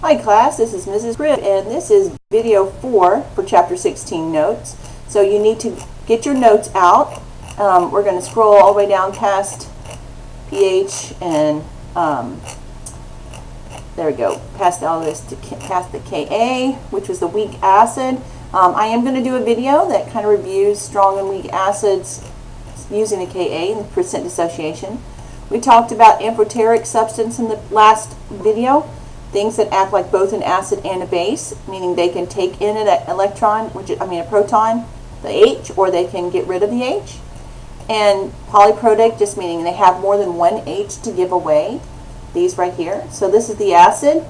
Hi class, this is Mrs. Britt, and this is video 4 for chapter 16 notes. So you need to get your notes out. We're going to scroll all the way down past pH and there we go, past all this to past the Ka, which was the weak acid. I am going to do a video that kind of reviews strong and weak acids using the Ka and the percent dissociation. We talked about amphoteric substance in the last video. Things that act like both an acid and a base, meaning they can take in an electron, a proton, the H, or they can get rid of the H. And polyprotic, just meaning they have more than one H to give away. These right here. So this is the acid.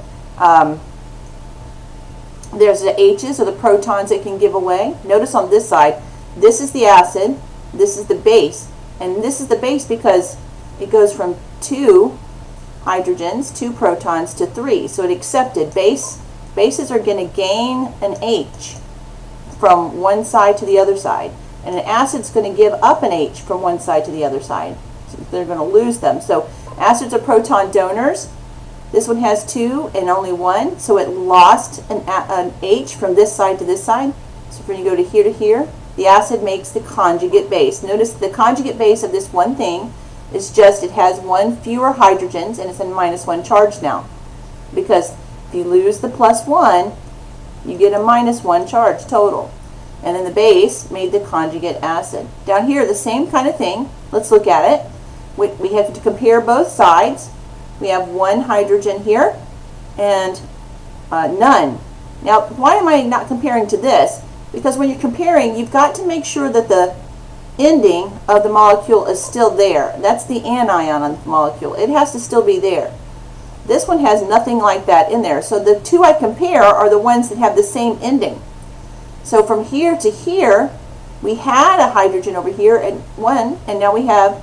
There's the H's, or the protons it can give away. Notice on this side, this is the acid, this is the base. And this is the base because it goes from 2 hydrogens, 2 protons, to 3. So it accepted. Bases are going to gain an H from one side to the other side. And an acid's going to give up an H from one side to the other side. So they're going to lose them. So acids are proton donors. This one has 2 and only 1. So it lost an H from this side to this side. So when you go to here, the acid makes the conjugate base. Notice the conjugate base of this one thing is just it has 1 fewer hydrogens and it's a -1 charge now. Because if you lose the +1, you get a -1 charge total. And then the base made the conjugate acid. Down here, the same kind of thing. Let's look at it. We have to compare both sides. We have 1 hydrogen here and none. Now, why am I not comparing to this? Because when you're comparing, you've got to make sure that the ending of the molecule is still there. That's the anion on the molecule. It has to still be there. This one has nothing like that in there. So the two I compare are the ones that have the same ending. So from here to here, we had a hydrogen over here and 1, and now we have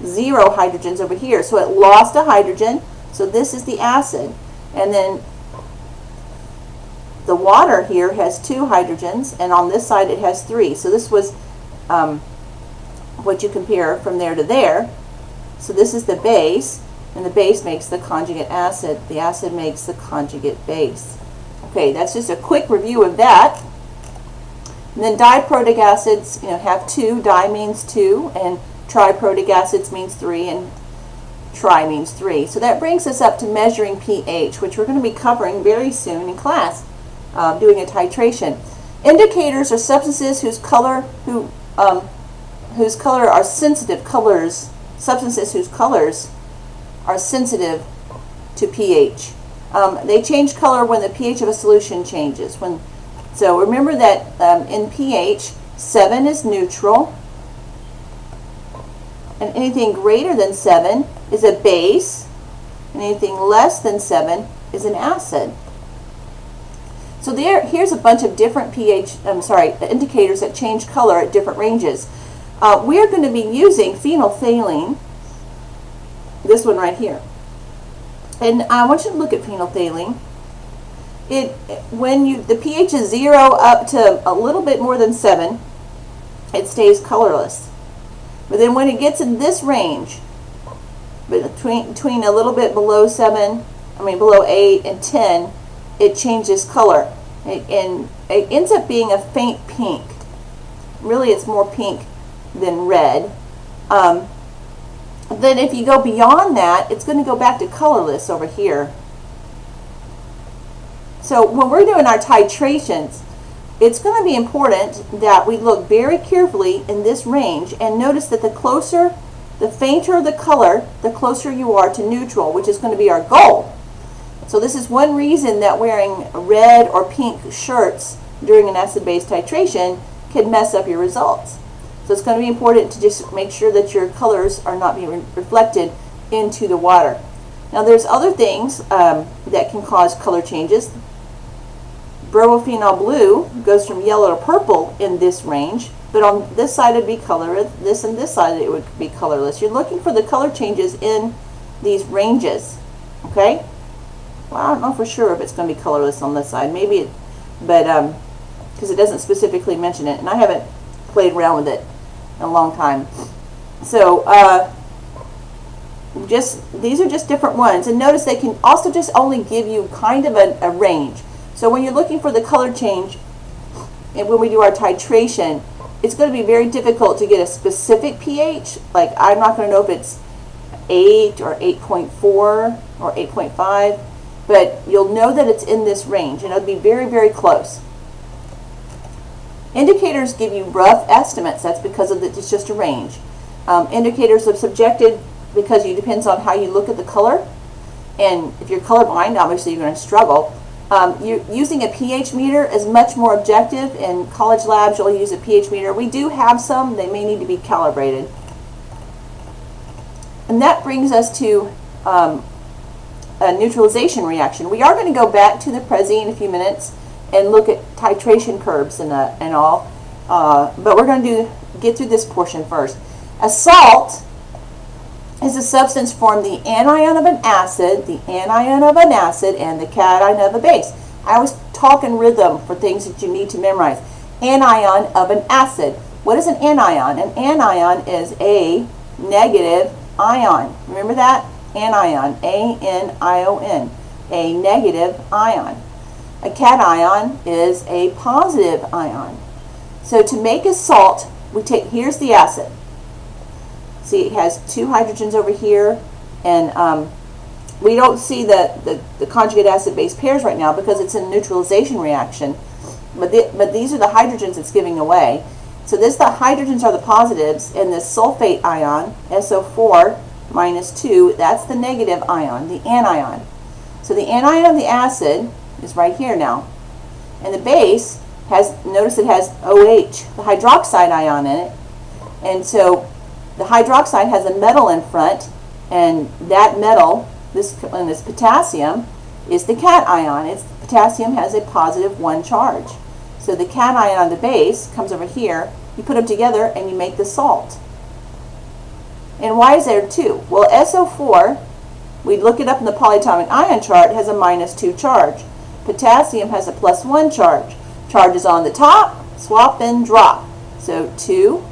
0 hydrogens over here. So it lost a hydrogen. So this is the acid. And then the water here has 2 hydrogens, and on this side it has 3. So this was what you compare from there to there. So this is the base, and the base makes the conjugate acid. The acid makes the conjugate base. Okay, that's just a quick review of that. And then diprotic acids, have 2. Di means 2, and triprotic acids means 3, and tri means 3. So that brings us up to measuring pH, which we're going to be covering very soon in class, doing a titration. Indicators are substances whose color are sensitive colors. Substances whose colors are sensitive to pH. They change color when the pH of a solution changes. So remember that in pH, 7 is neutral, and anything greater than 7 is a base, and anything less than 7 is an acid. So here's a bunch of different indicators that change color at different ranges. We're going to be using phenolphthalein, this one right here. And I want you to look at phenolphthalein. When the pH is 0 up to a little bit more than 7, it stays colorless. But then when it gets in this range, between a little bit below below 8 and 10, it changes color. And it ends up being a faint pink. Really, it's more pink than red. Then if you go beyond that, it's going to go back to colorless over here. So when we're doing our titrations, it's going to be important that we look very carefully in this range and notice that the fainter the color, the closer you are to neutral, which is going to be our goal. So this is one reason that wearing red or pink shirts during an acid-base titration can mess up your results. So it's going to be important to just make sure that your colors are not being reflected into the water. Now there's other things that can cause color changes. Bromophenol blue goes from yellow to purple in this range, but on this side it would be colorless, this and this side it would be colorless. You're looking for the color changes in these ranges, okay? Well, I don't know for sure if it's going to be colorless on this side. Maybe but because it doesn't specifically mention it, and I haven't played around with it in a long time. So these are just different ones. And notice they can also just only give you kind of a range. So when you're looking for the color change, and when we do our titration, it's going to be very difficult to get a specific pH. Like, I'm not going to know if it's 8 or 8.4 or 8.5, but you'll know that it's in this range, and it'll be very, very close. Indicators give you rough estimates. That's because it's just a range. Indicators are subjective because it depends on how you look at the color. And if you're colorblind, obviously you're going to struggle. Using a pH meter is much more objective. In college labs, you'll use a pH meter. We do have some. They may need to be calibrated. And that brings us to a neutralization reaction. We are going to go back to the Prezi in a few minutes and look at titration curves and all. But we're going to get through this portion first. A salt is a substance formed the anion of an acid, and the cation of a base. I always talk in rhythm for things that you need to memorize. Anion of an acid. What is an anion? An anion is a negative ion. Remember that? Anion, A-N-I-O-N, a negative ion. A cation is a positive ion. So to make a salt, here's the acid. See, it has 2 hydrogens over here, and we don't see the conjugate acid-base pairs right now because it's a neutralization reaction, but these are the hydrogens it's giving away. So the hydrogens are the positives, and this sulfate ion, SO4 minus 2, that's the negative ion, the anion. So the anion of the acid is right here now, and the base notice it has OH, the hydroxide ion in it, and so the hydroxide has a metal in front, and that metal, this potassium, is the cation. Potassium has a positive 1 charge. So the cation on the base comes over here, you put them together, and you make the salt. And why is there 2? Well, SO4, we look it up in the polyatomic ion chart, has a -2 charge. Potassium has a +1 charge. Charges on the top, swap and drop. So 2,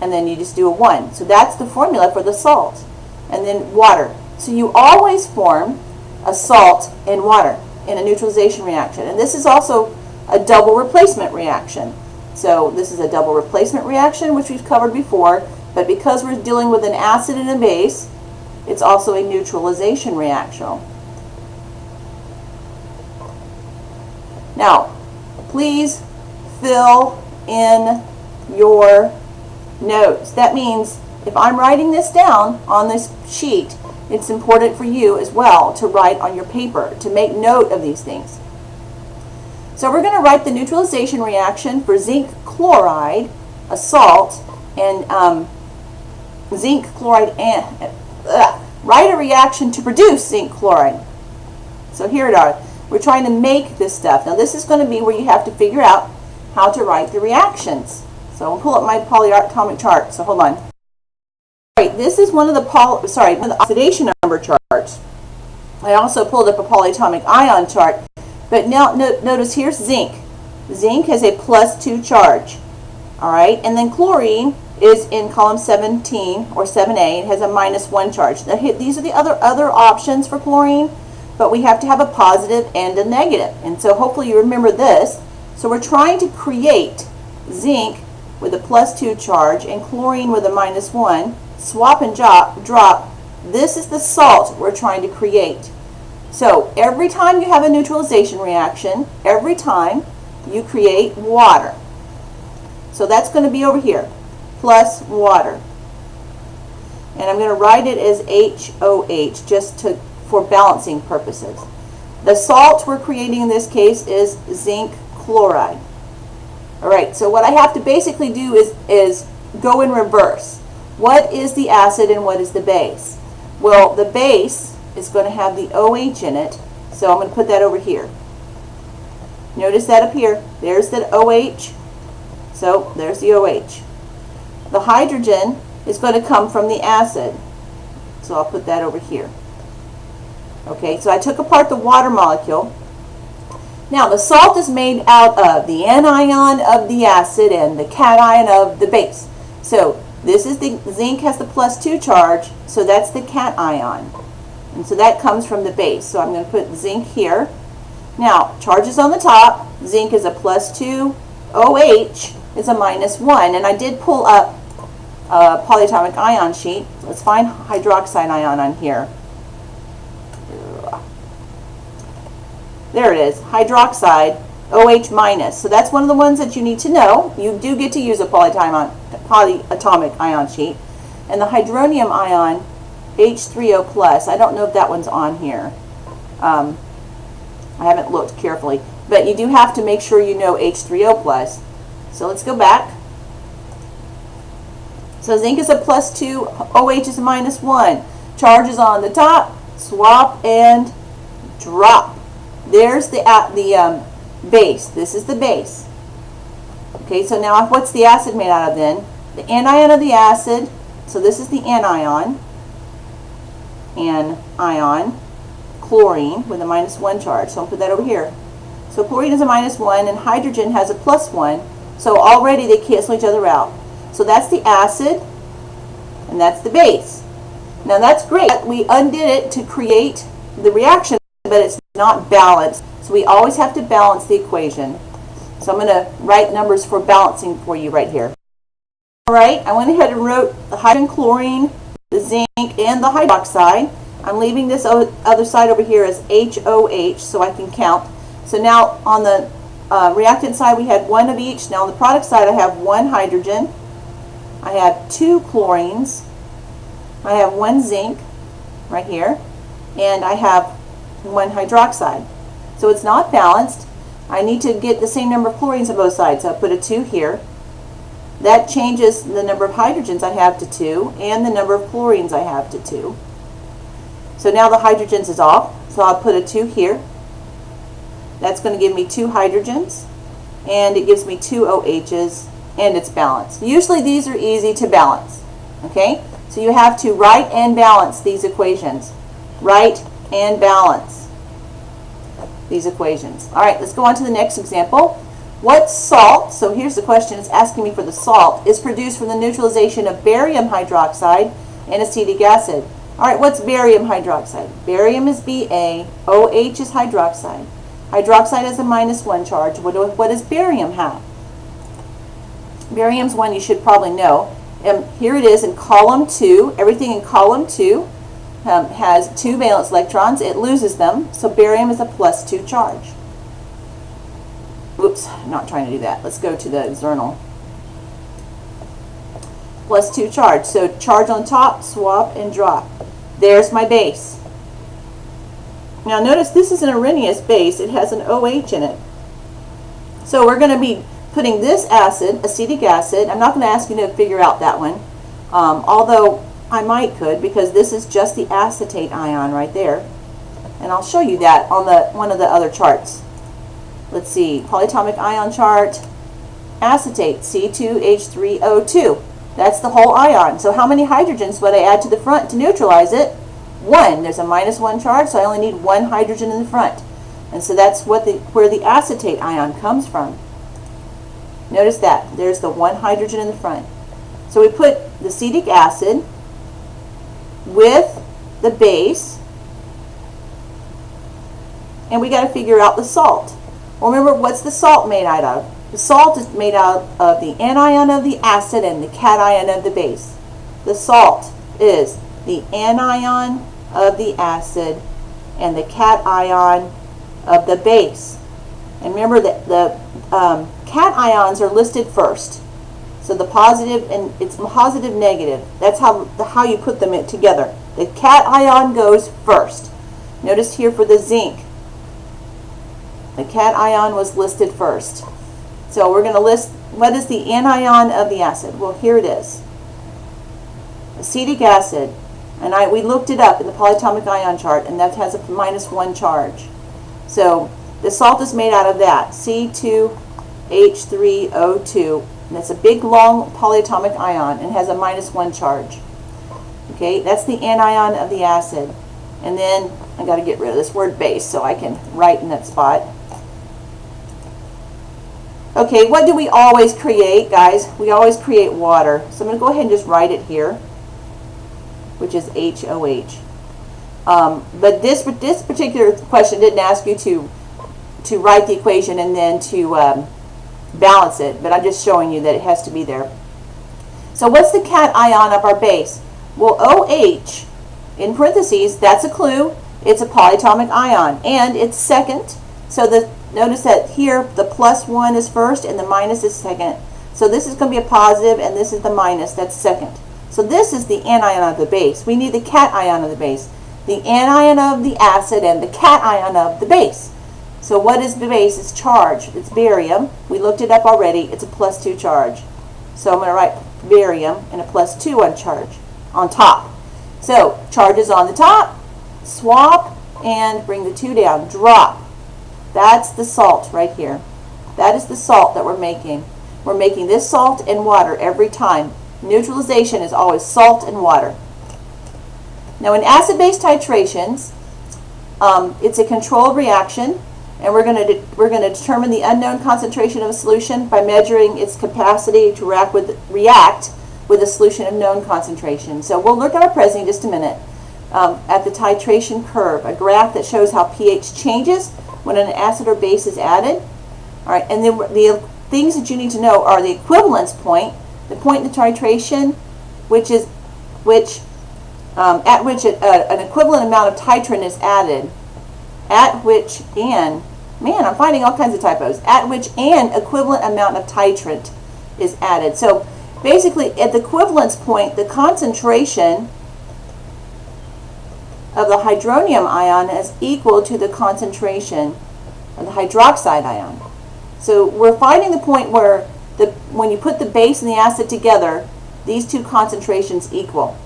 and then you just do a 1. So that's the formula for the salt. And then water. So you always form a salt and water in a neutralization reaction. And this is also a double replacement reaction. So this is a double replacement reaction, which we've covered before, but because we're dealing with an acid and a base, it's also a neutralization reaction. Now, please fill in your notes. That means if I'm writing this down on this sheet, it's important for you as well to write on your paper, to make note of these things. So we're going to write the neutralization reaction for zinc chloride, a salt, and zinc chloride, write a reaction to produce zinc chloride. So here it are. We're trying to make this stuff. Now this is going to be where you have to figure out how to write the reactions. So I'll pull up my polyatomic chart. So hold on. All right, this is one of the oxidation number charts. I also pulled up a polyatomic ion chart. But now notice here's zinc. Zinc has a +2 charge. All right, and then chlorine is in column 17 or 7A. It has a -1 charge. Now, these are the other options for chlorine, but we have to have a positive and a negative. And so hopefully you remember this. So we're trying to create zinc with a +2 charge and chlorine with a -1. Swap and drop. This is the salt we're trying to create. So every time you have a neutralization reaction, every time you create water. So that's going to be over here, plus water. And I'm going to write it as HOH just for balancing purposes. The salt we're creating in this case is zinc chloride. All right, so what I have to basically do is go in reverse. What is the acid and what is the base? Well, the base is going to have the OH in it, so I'm going to put that over here. Notice that up here. There's the OH, so there's the OH. The hydrogen is going to come from the acid, so I'll put that over here. Okay, so I took apart the water molecule. Now the salt is made out of the anion of the acid and the cation of the base. So This is the zinc has the +2 charge, so that's the cation. And so that comes from the base. So I'm going to put zinc here. Now, charges on the top. Zinc is a +2. OH is a -1. And I did pull up a polyatomic ion sheet. Let's find hydroxide ion on here. There it is, hydroxide, OH minus. So that's one of the ones that you need to know. You do get to use a polyatomic ion sheet. And the hydronium ion, H3O plus. I don't know if that one's on here. I haven't looked carefully. But you do have to make sure you know H3O plus. So let's go back. So zinc is a +2, OH is a -1. Charges on the top, swap and drop. There's the base. This is the base. Okay, so now what's the acid made out of then? The anion of the acid, so this is the anion, chlorine with a -1 charge. So I'll put that over here. So chlorine is a -1 and hydrogen has a +1. So already they cancel each other out. So that's the acid and that's the base. Now that's great. We undid it to create the reaction, but it's not balanced. So we always have to balance the equation. So I'm going to write numbers for balancing for you right here. All right, I went ahead and wrote the hydrogen, chlorine, the zinc, and the hydroxide. I'm leaving this other side over here as HOH so I can count. So now on the reactant side we had one of each. Now on the product side I have 1 hydrogen, I have 2 chlorines, I have 1 zinc right here, and I have 1 hydroxide. So it's not balanced. I need to get the same number of chlorines on both sides. So I put a 2 here. That changes the number of hydrogens I have to 2 and the number of chlorines I have to 2. So now the hydrogens is off. So I'll put a 2 here. That's going to give me 2 hydrogens and it gives me 2 OHs and it's balanced. Usually these are easy to balance. Okay? So you have to write and balance these equations. Write and balance these equations. All right, let's go on to the next example. What salt, so here's the question, it's asking me for the salt, is produced from the neutralization of barium hydroxide and acetic acid? All right, what's barium hydroxide? Barium is Ba, OH is hydroxide. Hydroxide has a -1 charge. What does barium have? Barium's one you should probably know. Here it is in column 2. Everything in column 2 has 2 valence electrons. It loses them, so barium is a +2 charge. Oops, I'm not trying to do that. Let's go to the external. +2 charge. So charge on top, swap, and drop. There's my base. Now notice this is an Arrhenius base. It has an OH in it. So we're going to be putting this acid, acetic acid. I'm not going to ask you to figure out that one, although I might could, because this is just the acetate ion right there. And I'll show you that on one of the other charts. Let's see, polyatomic ion chart, acetate, C2H3O2. That's the whole ion. So how many hydrogens would I add to the front to neutralize it? 1. There's a -1 charge, so I only need 1 hydrogen in the front. And so that's where the acetate ion comes from. Notice that. There's the 1 hydrogen in the front. So we put the acetic acid with the base, and we got to figure out the salt. Well, remember, what's the salt made out of? The salt is made out of the anion of the acid and the cation of the base. The salt is the anion of the acid and the cation of the base. And remember that the cations are listed first. So the positive, and it's positive, negative. That's how you put them together. The cation goes first. Notice here for the zinc, the cation was listed first. So we're going to list, what is the anion of the acid? Well, here it is. Acetic acid. And we looked it up in the polyatomic ion chart, and that has a -1 charge. So the salt is made out of that, C2H3O2. And it's a big, long polyatomic ion and has a -1 charge. Okay, that's the anion of the acid. And then I got to get rid of this word base so I can write in that spot. Okay, what do we always create, guys? We always create water. So I'm going to go ahead and just write it here, which is HOH. But this particular question didn't ask you to write the equation and then to balance it, but I'm just showing you that it has to be there. So what's the cation of our base? Well, OH, in parentheses, that's a clue. It's a polyatomic ion, and it's second. So notice that here the +1 is first and the minus is second. So this is going to be a positive and this is the minus, that's second. So this is the anion of the base. We need the cation of the base. The anion of the acid and the cation of the base. So what is the base? It's charge. It's barium. We looked it up already. It's a +2 charge. So I'm going to write barium and a +2 on charge on top. So charge is on the top. Swap and bring the 2 down. Drop. That's the salt right here. That is the salt that we're making. We're making this salt and water every time. Neutralization is always salt and water. Now in acid-base titrations, it's a controlled reaction, and we're going to determine the unknown concentration of a solution by measuring its capacity to react with a solution of known concentration. So we'll look at our present in just a minute at the titration curve, a graph that shows how pH changes when an acid or base is added. All right, and then the things that you need to know are the equivalence point, the point in the titration, at which an equivalent amount of titrant is added, I'm finding all kinds of typos, at which an equivalent amount of titrant is added. So basically at the equivalence point, the concentration of the hydronium ion is equal to the concentration of the hydroxide ion. So we're finding the point where when you put the base and the acid together, these two concentrations equal.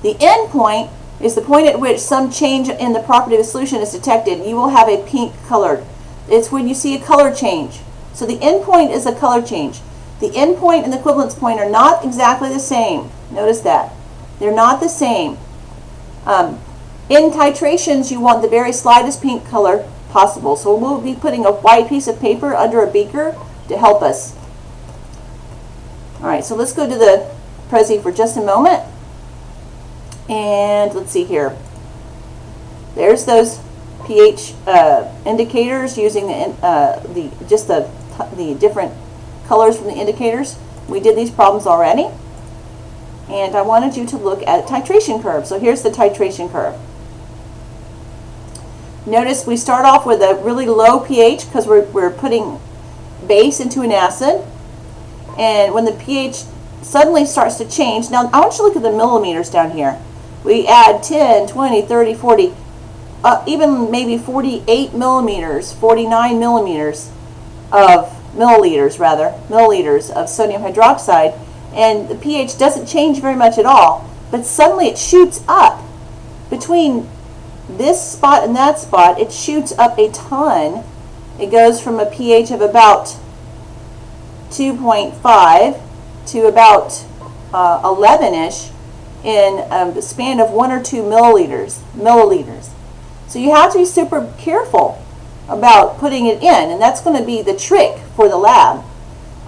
The end point is the point at which some change in the property of a solution is detected. You will have a pink colored. It's when you see a color change. So the end point is a color change. The end point and the equivalence point are not exactly the same. Notice that. They're not the same. In titrations, you want the very slightest pink color possible. So we'll be putting a white piece of paper under a beaker to help us. All right, so let's go to the Prezi for just a moment. And let's see here. There's those pH indicators using the different colors from the indicators. We did these problems already. And I wanted you to look at titration curve. So here's the titration curve. Notice we start off with a really low pH because we're putting base into an acid. And when the pH suddenly starts to change, now I want you to look at the millimeters down here. We add 10, 20, 30, 40, even maybe 48 millimeters, 49 millimeters of milliliters of sodium hydroxide, and the pH doesn't change very much at all, but suddenly it shoots up. Between this spot and that spot, it shoots up a ton. It goes from a pH of about 2.5 to about 11-ish in the span of 1 or 2 milliliters. So you have to be super careful about putting it in, and that's going to be the trick for the lab.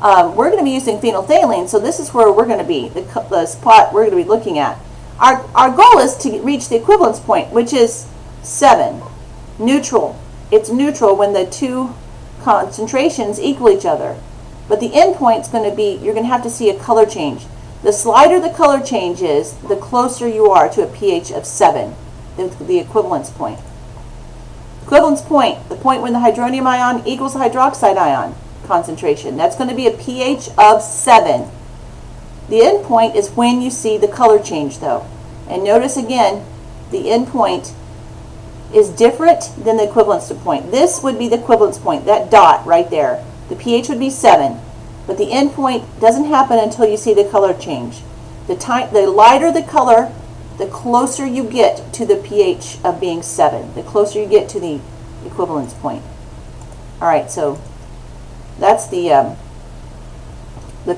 We're going to be using phenolphthalein, so this is where we're going to be, the spot we're going to be looking at. Our goal is to reach the equivalence point, which is 7, neutral. It's neutral when the two concentrations equal each other. But the end point is going to be, you're going to have to see a color change. The slighter the color change is, the closer you are to a pH of 7, the equivalence point. Equivalence point, the point when the hydronium ion equals the hydroxide ion concentration. That's going to be a pH of 7. The end point is when you see the color change, though. And notice again, the end point is different than the equivalence point. This would be the equivalence point, that dot right there. The pH would be 7. But the end point doesn't happen until you see the color change. The lighter the color, the closer you get to the pH of being 7. The closer you get to the equivalence point. All right, so that's the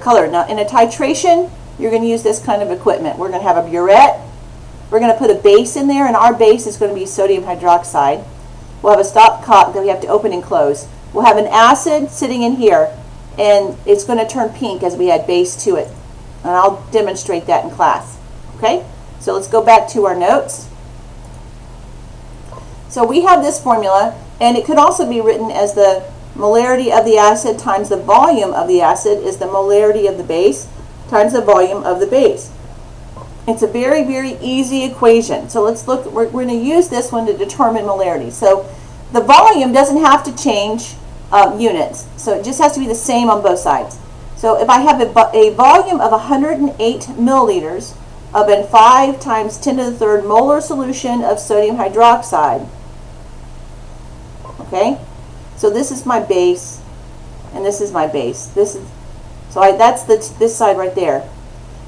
color. Now, in a titration, you're going to use this kind of equipment. We're going to have a burette. We're going to put a base in there, and our base is going to be sodium hydroxide. We'll have a stopcock that we have to open and close. we'll have an acid sitting in here, and it's going to turn pink as we add base to it. And I'll demonstrate that in class. Okay? So let's go back to our notes. So we have this formula, and it could also be written as the molarity of the acid times the volume of the acid is the molarity of the base times the volume of the base. It's a very, very easy equation. So let's look, we're going to use this one to determine molarity. So the volume doesn't have to change units. So it just has to be the same on both sides. So if I have a volume of 108 milliliters of a 5 times 10 to the third molar solution of sodium hydroxide, okay? So this is my base, and this is my base. This is, so that's this side right there.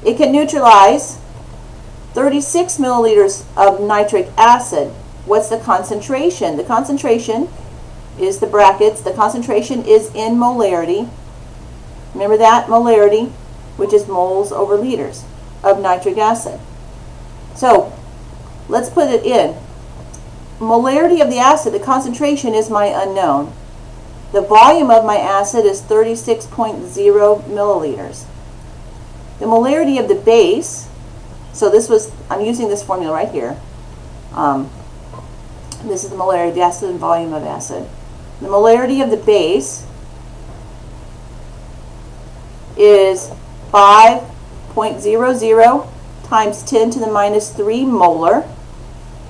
It can neutralize 36 milliliters of nitric acid. What's the concentration? The concentration is the brackets. The concentration is in molarity. Remember that? Molarity, which is moles over liters of nitric acid. So let's put it in. Molarity of the acid, the concentration is my unknown. The volume of my acid is 36.0 milliliters. The molarity of the base, so this was, I'm using this formula right here. This is the molarity of the acid and volume of acid. The molarity of the base is 5.00 times 10 to the minus 3 molar.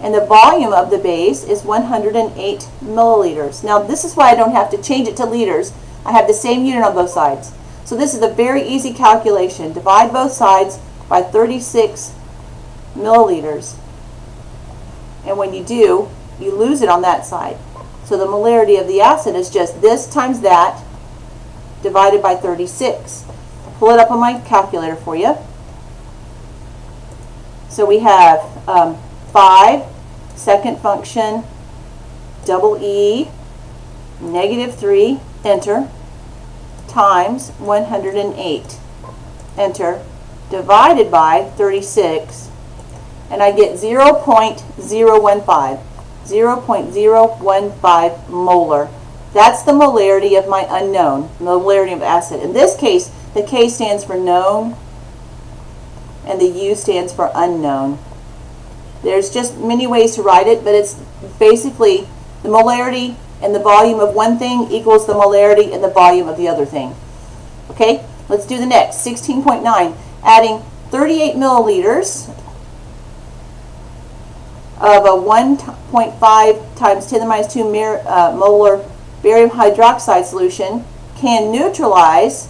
And the volume of the base is 108 milliliters. Now this is why I don't have to change it to liters. I have the same unit on both sides. So this is a very easy calculation. Divide both sides by 36 milliliters. And when you do, you lose it on that side. So the molarity of the acid is just this times that divided by 36. I'll pull it up on my calculator for you. So we have 5, second function, double E, negative 3, enter, times 108, enter, divided by 36, and I get 0.015, 0.015 molar. That's the molarity of my unknown, molarity of acid. In this case, the K stands for known, and the U stands for unknown. There's just many ways to write it, but it's basically the molarity and the volume of one thing equals the molarity and the volume of the other thing. Okay, let's do the next. 16.9, adding 38 milliliters of a 1.5 times 10 to the minus 2 molar barium hydroxide solution can neutralize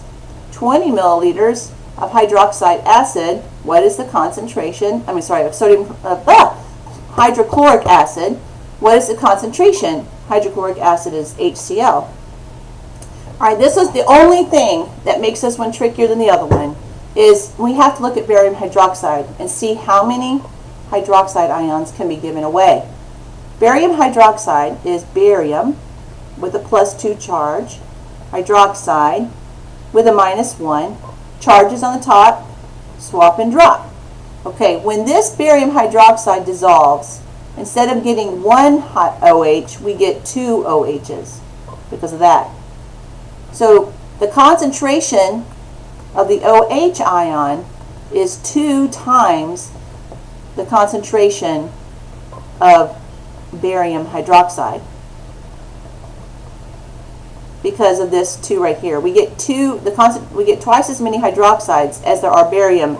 20 milliliters of hydroxide acid. What is the concentration? Of sodium, hydrochloric acid. What is the concentration? Hydrochloric acid is HCl. All right, this is the only thing that makes this one trickier than the other one, is we have to look at barium hydroxide and see how many hydroxide ions can be given away. Barium hydroxide is barium with a +2 charge, hydroxide with a -1, charges on the top, swap and drop. Okay, when this barium hydroxide dissolves, instead of getting one OH, we get 2 OHs because of that. So the concentration of the OH ion is 2 times the concentration of barium hydroxide. Because of this 2 right here, we get twice as many hydroxides as there are barium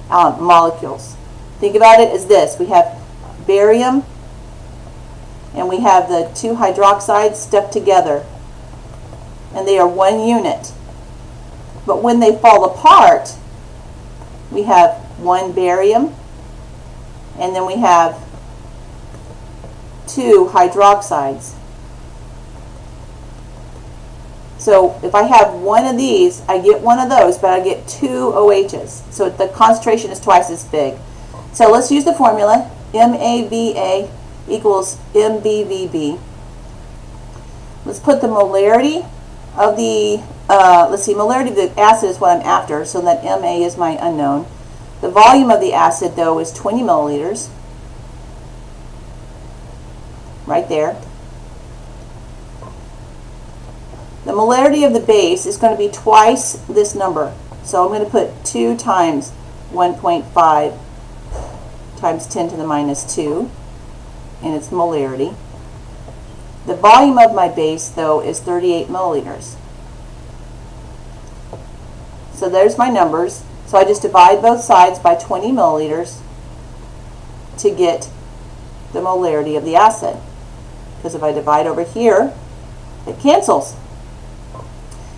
molecules. Think about it as this: we have barium, and we have the 2 hydroxides stuck together, and they are 1 unit. But when they fall apart, we have 1 barium, and then we have 2 hydroxides. So if I have 1 of these, I get 1 of those, but I get 2 OHs. So the concentration is twice as big. So let's use the formula. MAVA equals MBVB. Let's put the molarity of the, molarity of the acid is what I'm after, so that MA is my unknown. The volume of the acid, though, is 20 milliliters. Right there. the molarity of the base is going to be twice this number. So I'm going to put 2 times 1.5 times 10 to the minus 2 in its molarity. The volume of my base, though, is 38 milliliters. So there's my numbers. So I just divide both sides by 20 milliliters to get the molarity of the acid. Because if I divide over here, it cancels.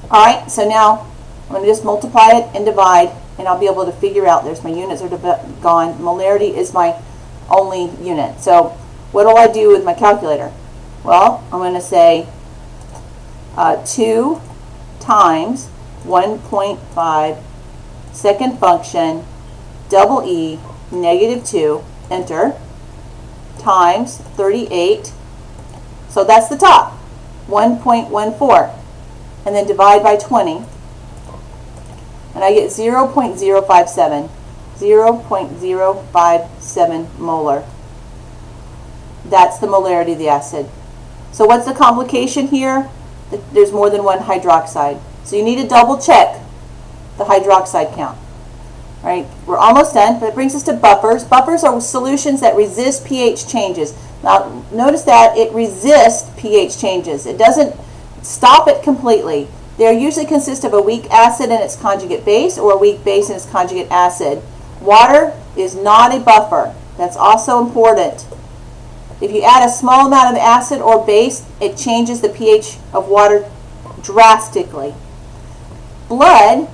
Alright, so now I'm going to just multiply it and divide, and I'll be able to figure out, there's my units are gone. Molarity is my only unit. So what do I do with my calculator? Well, I'm going to say 2 times 1.5 second function double E negative 2, enter, times 38. So that's the top, 1.14. And then divide by 20. And I get 0.057. 0.057 molar. That's the molarity of the acid. So what's the complication here? There's more than one hydroxide. So you need to double check the hydroxide count. All right, we're almost done, but it brings us to buffers. Buffers are solutions that resist pH changes. Now, notice that it resists pH changes. It doesn't stop it completely. They usually consist of a weak acid and its conjugate base, or a weak base and its conjugate acid. Water is not a buffer. That's also important. If you add a small amount of acid or base, it changes the pH of water drastically. Blood,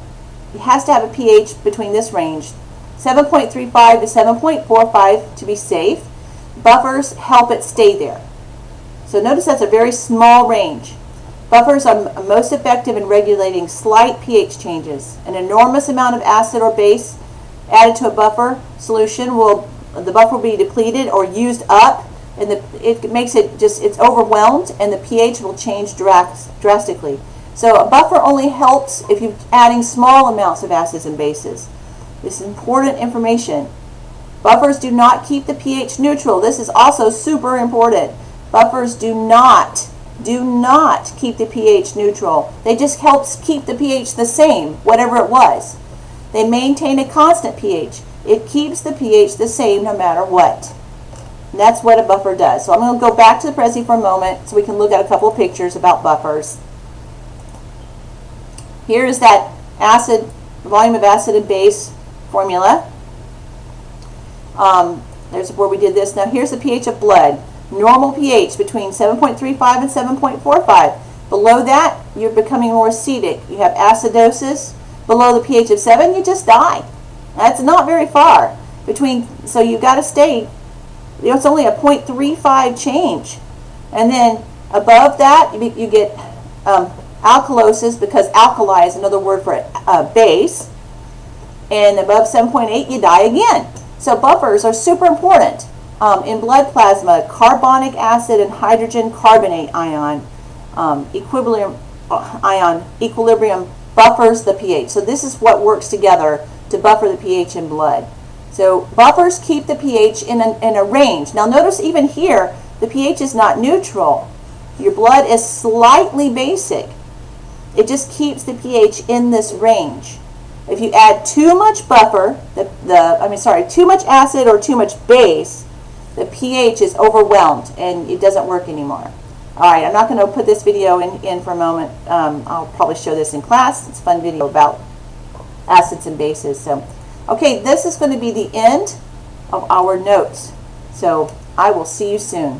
it has to have a pH between this range, 7.35 to 7.45 to be safe. Buffers help it stay there. So notice that's a very small range. Buffers are most effective in regulating slight pH changes. An enormous amount of acid or base added to a buffer solution the buffer will be depleted or used up, and it makes it it's overwhelmed, and the pH will change drastically. So a buffer only helps if you're adding small amounts of acids and bases. This is important information. Buffers do not keep the pH neutral. This is also super important. Buffers do not keep the pH neutral. They just help keep the pH the same, whatever it was. They maintain a constant pH. It keeps the pH the same no matter what. And that's what a buffer does. So I'm going to go back to the Prezi for a moment so we can look at a couple of pictures about buffers. Here is that volume of acid and base formula. There's where we did this. Now here's the pH of blood. Normal pH between 7.35 and 7.45. Below that, you're becoming more acidic. You have acidosis. Below the pH of 7, you just die. That's not very far. So you've got to stay, it's only a 0.35 change. And then above that, you get alkalosis, because alkali is another word for base. And above 7.8, you die again. So buffers are super important. In blood plasma, carbonic acid and hydrogen carbonate ion, equilibrium buffers the pH. So this is what works together to buffer the pH in blood. So buffers keep the pH in a range. Now notice even here, the pH is not neutral. Your blood is slightly basic. It just keeps the pH in this range. If you add too much buffer, too much acid or too much base, the pH is overwhelmed and it doesn't work anymore. All right, I'm not going to put this video in for a moment. I'll probably show this in class. It's a fun video about acids and bases. So, okay, this is going to be the end of our notes. So I will see you soon.